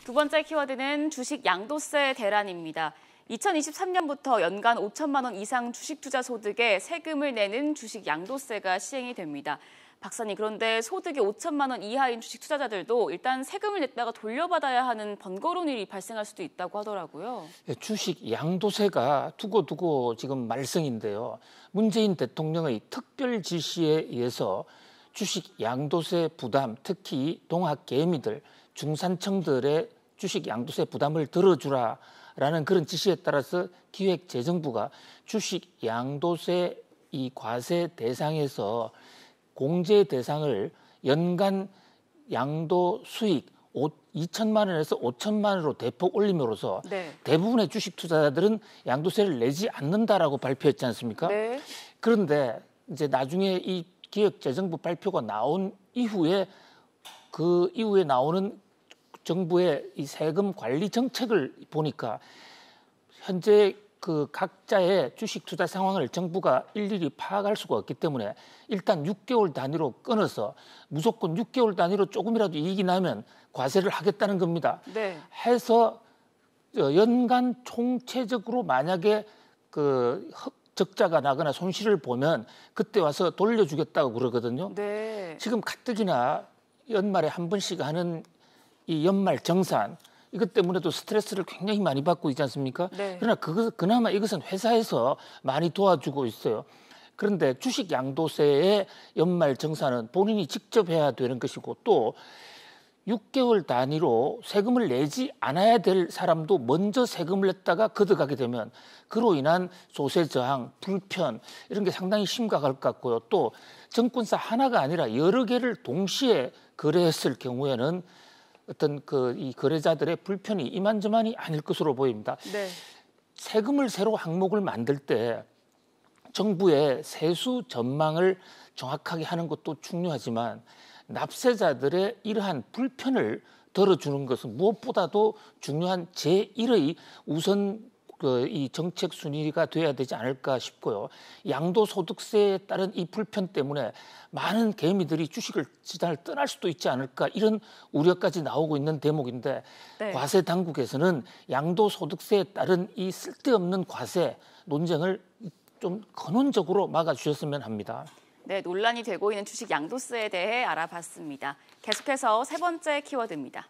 두 번째 키워드는 주식 양도세 대란입니다. 2023년부터 연간 5천만 원 이상 주식 투자 소득에 세금을 내는 주식 양도세가 시행이 됩니다. 박사님, 그런데 소득이 5천만 원 이하인 주식 투자자들도 일단 세금을 냈다가 돌려받아야 하는 번거로운 일이 발생할 수도 있다고 하더라고요. 주식 양도세가 두고두고 지금 말썽인데요. 문재인 대통령의 특별 지시에 의해서 주식 양도세 부담, 특히 동학개미들, 중산층들의 주식 양도세 부담을 들어주라라는 그런 지시에 따라서 기획재정부가 주식 양도세 이 과세 대상에서 공제 대상을 연간 양도 수익 2천만 원에서 5천만 원으로 대폭 올림으로써 대부분의 주식 투자자들은 양도세를 내지 않는다라고 발표했지 않습니까? 네. 그런데 이제 나중에 이 기획재정부 발표가 나온 이후에 그 이후에 나오는 정부의 이 세금 관리 정책을 보니까 현재 그 각자의 주식 투자 상황을 정부가 일일이 파악할 수가 없기 때문에 일단 6개월 단위로 끊어서 무조건 6개월 단위로 조금이라도 이익이 나면 과세를 하겠다는 겁니다. 네. 해서 연간 총체적으로 만약에 그 적자가 나거나 손실을 보면 그때 와서 돌려주겠다고 그러거든요. 네. 지금 가뜩이나 연말에 한 번씩 하는 이 연말 정산 이것 때문에도 스트레스를 굉장히 많이 받고 있지 않습니까? 네. 그러나 그나마 이것은 회사에서 많이 도와주고 있어요. 그런데 주식 양도세의 연말 정산은 본인이 직접 해야 되는 것이고 또 6개월 단위로 세금을 내지 않아야 될 사람도 먼저 세금을 냈다가 거둬가게 되면 그로 인한 소세 저항, 불편 이런 게 상당히 심각할 것 같고요. 또 증권사 하나가 아니라 여러 개를 동시에 거래했을 경우에는 어떤 이 거래자들의 불편이 이만저만이 아닐 것으로 보입니다. 네. 세금을 새로 항목을 만들 때 정부의 세수 전망을 정확하게 하는 것도 중요하지만 납세자들의 이러한 불편을 덜어주는 것은 무엇보다도 중요한 제1의 우선 이 정책 순위가 돼야 되지 않을까 싶고요. 양도소득세에 따른 이 불편 때문에 많은 개미들이 주식을 시장을 떠날 수도 있지 않을까 이런 우려까지 나오고 있는 대목인데 네. 과세 당국에서는 양도소득세에 따른 이 쓸데없는 과세 논쟁을 좀 근원적으로 막아주셨으면 합니다. 네, 논란이 되고 있는 주식 양도세에 대해 알아봤습니다. 계속해서 세 번째 키워드입니다.